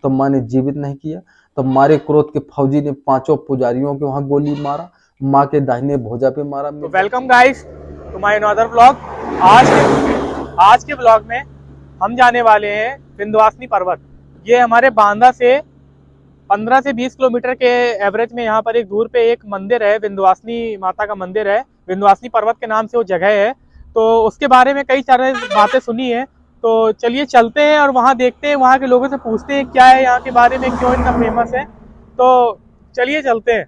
तो माँ ने जीवित नहीं किया। तो मारे क्रोध के फौजी ने 5 पुजारियों के वहां गोली मारा, माँ के दाहिने भुजा पे मारा। तो welcome guys to my another vlog. आज के व्लॉग में हम जाने वाले हैं विंध्यवासिनी पर्वत। ये हमारे बांदा से 15 से 20 किलोमीटर के एवरेज में यहाँ पर एक दूर पे एक मंदिर है, विंध्यवासिनी माता का मंदिर है। विंध्यवासिनी पर्वत के नाम से वो जगह है। तो उसके बारे में कई सारे बातें सुनी है। तो चलिए चलते हैं और वहाँ देखते हैं, वहाँ के लोगों से पूछते हैं क्या है यहाँ के बारे में, क्यों इतना फेमस है। तो चलिए चलते हैं।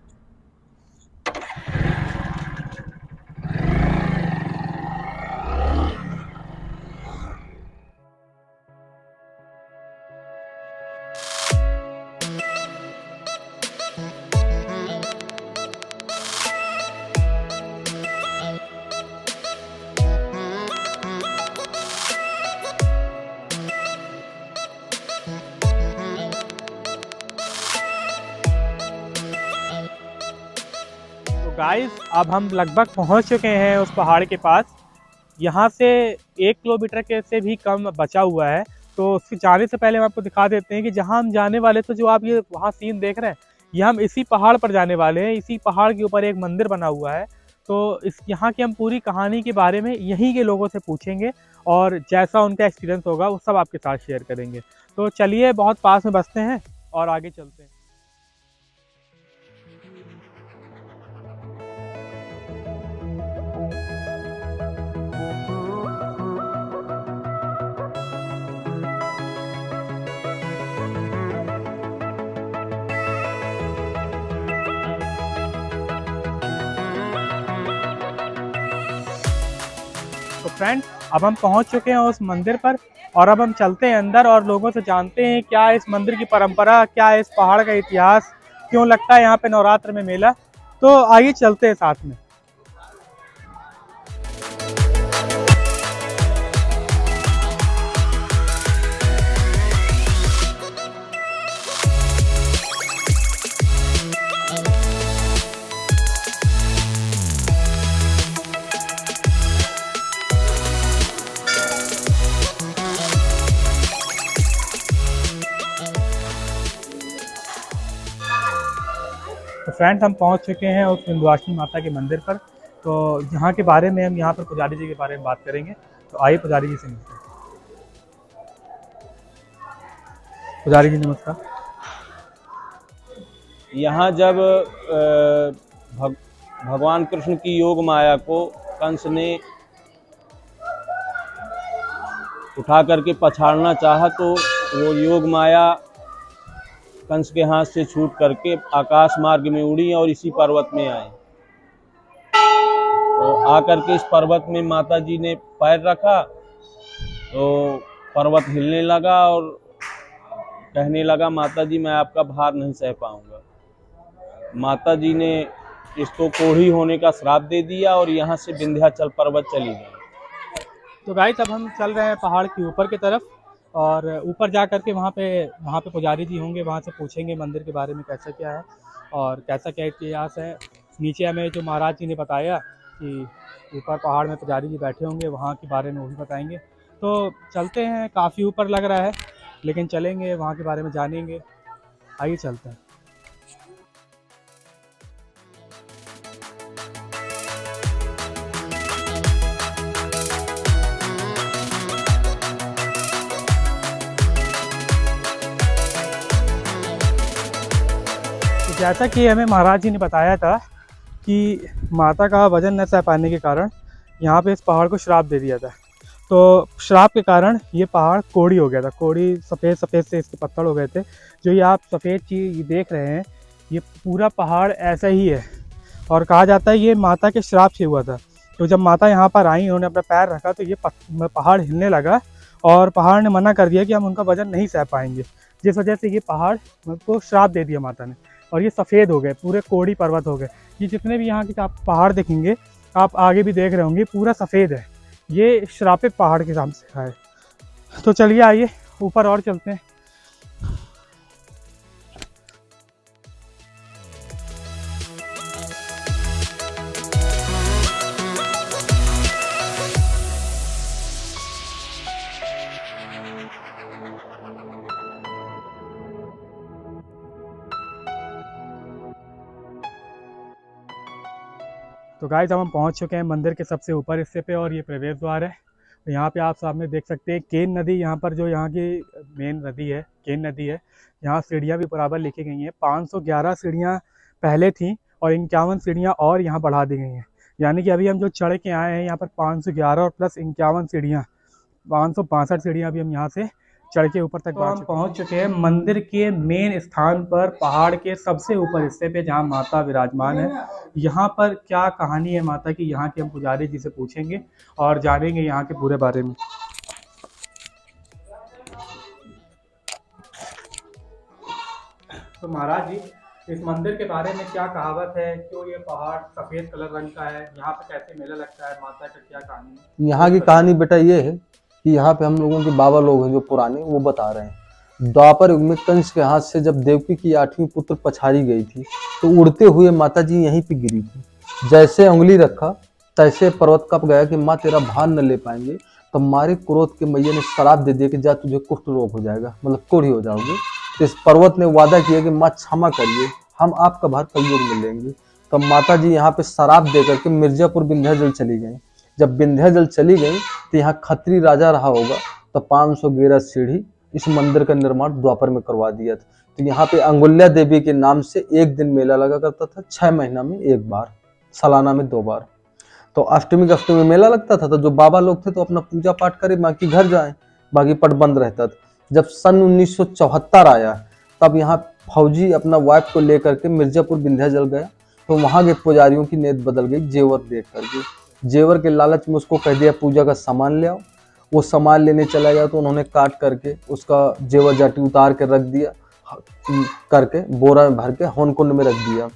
तो गाइस अब हम लगभग पहुंच चुके हैं उस पहाड़ के पास। यहाँ से 1 किलोमीटर के से भी कम बचा हुआ है। तो उसके जाने से पहले हम आपको दिखा देते हैं कि जहाँ हम जाने वाले थे, जो आप ये वहाँ सीन देख रहे हैं, ये हम इसी पहाड़ पर जाने वाले हैं। इसी पहाड़ के ऊपर एक मंदिर बना हुआ है। तो इस यहाँ की हम पूरी कहानी के बारे में यहीं के लोगों से पूछेंगे और जैसा उनका एक्सपीरियंस होगा वो सब आपके साथ शेयर करेंगे। तो चलिए बहुत पास में बसते हैं और आगे चलते हैं। तो फ्रेंड्स अब हम पहुंच चुके हैं उस मंदिर पर और अब हम चलते हैं अंदर और लोगों से जानते हैं क्या है इस मंदिर की परंपरा, क्या है इस पहाड़ का इतिहास, क्यों लगता है यहाँ पे नवरात्र में मेला। तो आइए चलते हैं साथ में। तो फ्रेंड्स हम पहुंच चुके हैं उस विंध्यवासिनी माता के मंदिर पर। तो यहाँ के बारे में हम यहाँ पर पुजारी जी के बारे में बात करेंगे। तो आइए पुजारी जी से मिलते हैं। पुजारी जी नमस्कार। यहाँ जब भगवान कृष्ण की योग माया को कंस ने उठा करके पछाड़ना चाहा तो वो योग माया कंस के हाथ से छूट करके आकाश मार्ग में उड़ी और इसी पर्वत में आए। तो आकर के इस पर्वत में माता जी ने पैर रखा तो पर्वत हिलने लगा और कहने लगा, माता जी मैं आपका भार नहीं सह पाऊंगा। माता जी ने इसको कोढ़ी होने का श्राप दे दिया और यहाँ से विंध्याचल पर्वत चली गई। तो गाइस अब हम चल रहे हैं पहाड़ के ऊपर की तरफ और ऊपर जा करके वहाँ पे पुजारी जी होंगे, वहाँ से पूछेंगे मंदिर के बारे में कैसा क्या है और कैसा क्या इतिहास है। नीचे हमें जो महाराज जी ने बताया कि ऊपर पहाड़ में पुजारी जी बैठे होंगे, वहाँ के बारे में वो भी बताएंगे। तो चलते हैं, काफ़ी ऊपर लग रहा है लेकिन चलेंगे, वहाँ के बारे में जानेंगे। आइए चलते हैं। जैसा कि हमें महाराज जी ने बताया था कि माता का वजन न सह पाने के कारण यहाँ पे इस पहाड़ को श्राप दे दिया था। तो श्राप के कारण ये पहाड़ कोड़ी हो गया था, कोड़ी सफ़ेद सफ़ेद से इसके पत्थर हो गए थे। जो ये आप सफ़ेद चीज़ देख रहे हैं, ये पूरा पहाड़ ऐसा ही है और कहा जाता है ये माता के श्राप से हुआ था। तो जब माता यहाँ पर आई, उन्होंने अपना पैर रखा तो ये पहाड़ हिलने लगा और पहाड़ ने मना कर दिया कि हम उनका वजन नहीं सह पाएंगे, जिस वजह से ये पहाड़ को श्राप दे दिया माता ने और ये सफ़ेद हो गए, पूरे कोड़ी पर्वत हो गए। ये जितने भी यहाँ के आप पहाड़ देखेंगे, आप आगे भी देख रहे होंगे, पूरा सफ़ेद है। ये श्रापित पहाड़ के नाम से है। तो चलिए आइए ऊपर और चलते हैं। तो गाइस अब हम पहुंच चुके हैं मंदिर के सबसे ऊपर हिस्से पे और ये प्रवेश द्वार है। तो यहाँ पे आप सामने देख सकते हैं केन नदी, यहाँ पर जो यहाँ की मेन नदी है केन नदी है। यहाँ सीढ़ियाँ भी बराबर लिखी गई हैं। 511 सीढ़ियाँ पहले थी और 51 सीढ़ियाँ और यहाँ बढ़ा दी गई हैं। यानी कि अभी हम जो चढ़ के आए हैं यहाँ पर 511 और प्लस 51 सीढ़ियाँ, 562 सीढ़ियाँ अभी हम यहाँ से चढ़ के ऊपर तक हम पहुँच चुके हैं मंदिर के मेन स्थान पर, पहाड़ के सबसे ऊपर हिस्से पे जहाँ माता विराजमान है। यहाँ पर क्या कहानी है माता की, यहाँ के हम पुजारी जी से पूछेंगे और जानेंगे यहाँ के पूरे बारे में। तो महाराज जी, इस मंदिर के बारे में क्या कहावत है, क्यों ये पहाड़ सफेद कलर रंग का है, यहाँ पे कैसे मेला लगता है, माता का क्या कहानी है? यहाँ की कहानी बेटा ये है कि यहाँ पे हम लोगों के बाबा लोग हैं जो पुराने, वो बता रहे हैं द्वापर युग में कंस के हाथ से जब देवकी की 8वीं पुत्र पछाड़ी गई थी तो उड़ते हुए माता जी यहीं पे गिरी थी। जैसे उंगली रखा तैसे पर्वत कप गया कि माँ तेरा भार न ले पाएंगे। तो मारे क्रोध के मैया ने श्राप दे दिया कि जा तुझे कुष्ठ रोग हो जाएगा, मतलब कोढ़ी हो जाओगे। तो इस पर्वत ने वादा किया कि माँ क्षमा करिए, हम आपका भार कलयुग में लेंगे। तो माता जी यहाँ पे श्राप दे करके मिर्जापुर विंध्याचल चली गई। जब विंध्याचल चली गई तो यहाँ खत्री राजा रहा होगा, तो 511 सीढ़ी इस मंदिर का निर्माण द्वापर में करवा दिया था। तो यहाँ पे अंगुल्या देवी के नाम से एक दिन मेला लगा करता था, 6 महीना में एक बार, सालाना में 2 बार। तो अष्टमी मेला लगता था। तो जो बाबा लोग थे तो अपना पूजा पाठ करे, बाकी घर जाए, बाकी पट बंद रहता था। जब सन 1974 आया तब यहाँ फौजी अपना वाइफ को लेकर के मिर्जापुर विंध्याचल गया। तो वहाँ के पुजारियों की नीयत बदल गई जेवर देख करके। जेवर के लालच में उसको कह दिया पूजा का सामान ले आओ। वो सामान लेने चला गया तो उन्होंने काट करके उसका जेवर जाटी उतार के रख दिया, करके बोरा में भर के हवन में रख दिया।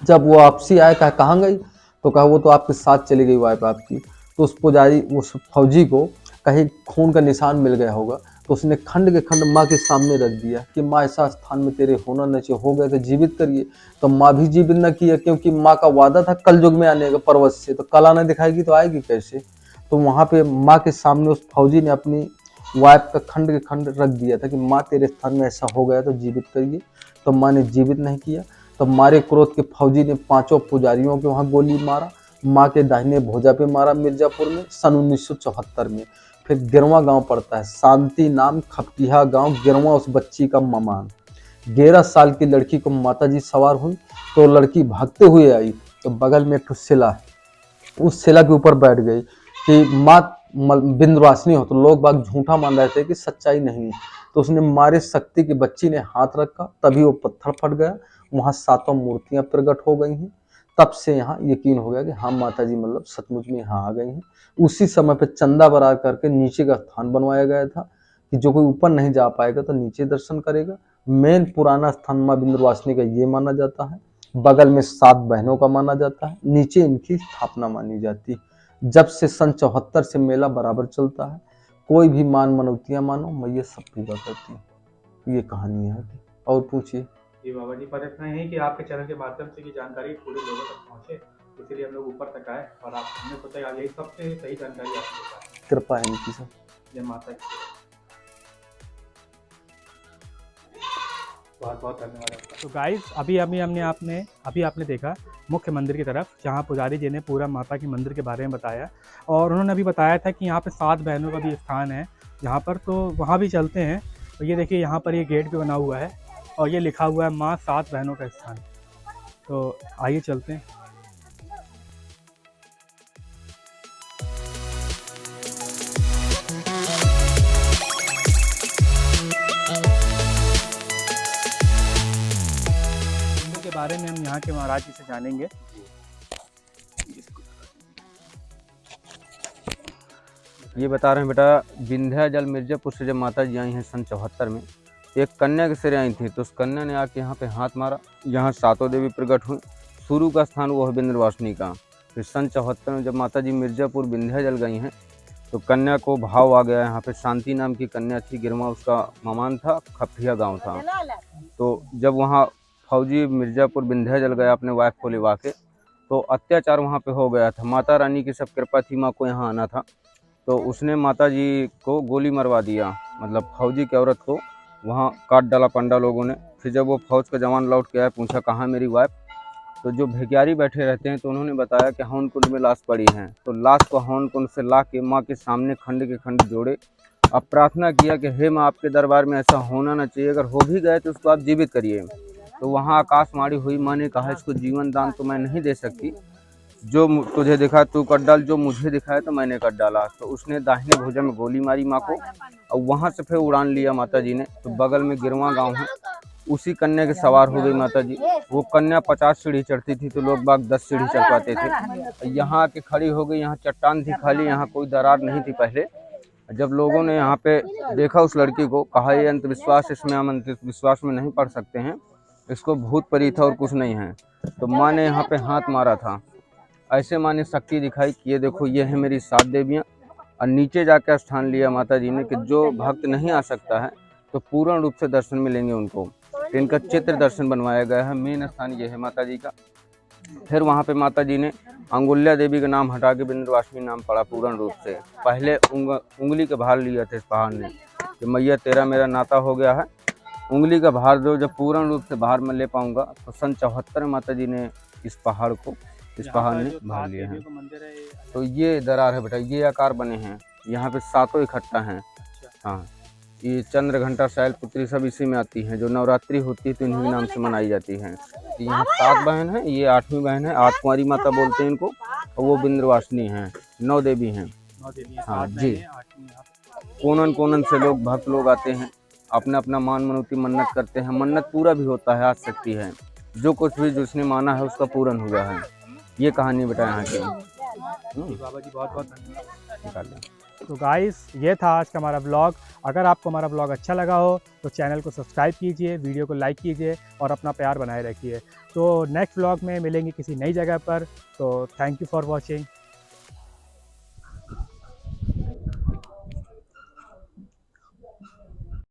जब वो वापसी आया, कहा कहाँ गई, तो कहा वो तो आपके साथ चली गई वाइफ आपकी। तो उस पुजारी, उस फौजी को कहीं खून का निशान मिल गया होगा, तो उसने खंड के खंड माँ के सामने रख दिया कि माँ ऐसा स्थान में तेरे होना न चाहिए, हो गए तो जीवित करिए। तो माँ भी जीवित न किया, क्योंकि माँ का वादा था कल युग में आने का पर्वत से, तो कल आना दिखाएगी तो आएगी कैसे। तो वहाँ पे माँ के सामने उस फौजी ने अपनी वाइफ का खंड के खंड रख दिया था कि माँ तेरे स्थान में ऐसा हो गया तो जीवित करिए। तो माँ ने जीवित नहीं किया। तो मारे क्रोध के फौजी ने 5 पुजारियों के वहाँ गोली मारा। माँ के दाहिने भुजा पे मारा मिर्जापुर में सन 1974 में। फिर गिरवा गांव पड़ता है, शांति नाम, खपटिया गांव, गिरवा उस बच्ची का ममान। 11 साल की लड़की को माता जी सवार हुई तो लड़की भागते हुए आई, तो बगल में एक शिला है, उस शिला के ऊपर बैठ गई कि माँ विंध्यवासिनी हो। तो लोग बाग झूठा मान रहे थे कि सच्चाई नहीं है। तो उसने मारे शक्ति की बच्ची ने हाथ रखा, तभी वो पत्थर फट गया। वहाँ 7 मूर्तियां प्रकट हो गई हैं। तब से यहाँ यकीन हो गया कि हाँ माता जी मतलब सचमुच में यहाँ आ गई हैं। उसी समय पे चंदा बरा करके नीचे का स्थान बनवाया गया था कि जो कोई ऊपर नहीं जा पाएगा तो नीचे दर्शन करेगा। मेन पुराना स्थान माँ विंध्यवासिनी का ये माना जाता है। बगल में 7 बहनों का माना जाता है, नीचे इनकी स्थापना मानी जाती है। जब से सन 74 से मेला बराबर चलता है। कोई भी मान मनौतियाँ मानो, मैया सब पूरा करती है। ये कहानी है। और पूछिए। जी बाबा जी, पर इतना ही कि आपके चैनल के माध्यम से ये जानकारी पूरे लोगों तक पहुँचे, इसीलिए हम लोग ऊपर तक आए और हमने सोचा यही सबसे सही जानकारी आपको देता है। कृपा है इनकी सब। जय माता की। बहुत बहुत धन्यवाद आपका। तो गाइस, अभी आपने देखा मुख्य मंदिर की तरफ, जहाँ पुजारी जी ने पूरा माता के मंदिर के बारे में बताया और उन्होंने अभी बताया था कि यहाँ पे 7 बहनों का भी स्थान है यहाँ पर, तो वहाँ भी चलते हैं। और ये देखिए यहाँ पर ये गेट भी बना हुआ है और ये लिखा हुआ है माँ 7 बहनों का स्थान। तो आइए चलते हैं। के बारे में हम यहाँ के महाराज जी से जानेंगे। ये बता रहे हैं बेटा, विंध्याचल मिर्जापुर से जब माता जी आई हैं सन 74 में, एक कन्या के सिर आई थी। तो उस कन्या ने आके यहाँ पे हाथ मारा, यहाँ 7 देवी प्रकट हुई। शुरू का स्थान वो है विंध्यवासिनी का। फिर सन 74 में जब माता जी मिर्जापुर विंध्याचल गई हैं तो कन्या को भाव आ गया। यहाँ पे शांति नाम की कन्या थी, गिरमा उसका ममान था, खपटिया गाँव था। तो जब वहाँ फौजी मिर्जापुर विंध्याचल गया अपने वाइफ को लेवा के, तो अत्याचार वहाँ पे हो गया था। माता रानी की सब कृपा थी, माँ को यहाँ आना था। तो उसने माता जी को गोली मरवा दिया, मतलब फौजी की औरत को वहाँ काट डाला पंडा लोगों ने। फिर जब वो फौज का जवान लौट के आया, पूछा कहाँ मेरी वाइफ, तो जो भिखारी बैठे रहते हैं तो उन्होंने बताया कि हवन कुंड में लाश पड़ी है। तो लाश को हवन कुंड से ला के माँ के सामने खंड के खंड जोड़े, अब प्रार्थना किया कि हे माँ, आपके दरबार में ऐसा होना ना चाहिए, अगर हो भी गए तो उसको आप जीवित करिए। तो वहाँ आकाशवाणी हुई, माँ ने कहा इसको जीवन दान तो मैं नहीं दे सकती, जो तुझे दिखा तू कर डाल, जो मुझे दिखाया तो मैंने कर डाला। तो उसने दाहिने भुजा में गोली मारी माँ को और वहाँ से फिर उड़ान लिया माता जी ने। तो बगल में गिरवा गांव है, उसी कन्या के सवार हो गई माता जी। वो कन्या 50 सीढ़ी चढ़ती थी तो लोग बाग 10 सीढ़ी चढ़ पाते थे। यहाँ आके खड़ी हो गई, यहाँ चट्टान थी खाली, यहाँ कोई दरार नहीं थी पहले। जब लोगों ने यहाँ पे देखा उस लड़की को, कहा ये अंधविश्वास, इसमें हम अंधविश्वास में नहीं पढ़ सकते हैं, इसको भूत परी था और कुछ नहीं है। तो माँ ने यहाँ पे हाथ मारा था, ऐसे माँ ने शक्ति दिखाई कि ये देखो ये है मेरी 7 देवियाँ। और नीचे जाकर स्थान लिया माता जी ने कि जो भक्त नहीं आ सकता है तो पूर्ण रूप से दर्शन मिलेंगे उनको। इनका चित्र दर्शन बनवाया गया है, मेन स्थान ये है माता जी का। फिर वहाँ पे माता जी ने अंगुल्या देवी का नाम हटा के विंध्यवासिनी नाम पड़ा पूर्ण रूप से। पहले उंगली का भार लिया था इस पहाड़ ने कि मैया तेरा मेरा नाता हो गया है, उंगली का भार दो, जब पूर्ण रूप से भार में ले पाऊंगा। तो सन 74 में माता जी ने इस पहाड़ ने भार लिया है। तो ये दरार है बेटा, ये आकार बने हैं, यहाँ पे 7 इकट्ठा हैं। हाँ, ये चंद्रघंटा शैल पुत्री सब इसी में आती हैं। जो नवरात्रि होती है तो इन्हीं के नाम से मनाई जाती हैं। तो यहाँ 7 बहन हैं, ये 8वीं बहन है, 8 कुंवारी माता बोलते हैं इनको, और वो विंध्यवासिनी हैं, 9 देवी हैं। हाँ जी, कोनन कोनन से लोग भक्त लोग आते हैं, अपना अपना मान मनौती मन्नत करते हैं, मन्नत पूरा भी होता है, आ सकती है। जो कुछ भी जिसने माना है उसका पूर्ण हुआ है। ये कहानी बेटा यहाँ की। बाबा जी बहुत बहुत धन्यवाद। तो गाइस, ये था आज का हमारा ब्लॉग। अगर आपको हमारा ब्लॉग अच्छा लगा हो तो चैनल को सब्सक्राइब कीजिए, वीडियो को लाइक कीजिए और अपना प्यार बनाए रखिए। तो नेक्स्ट ब्लॉग में मिलेंगे किसी नई जगह पर। तो थैंक यू फॉर वॉचिंग।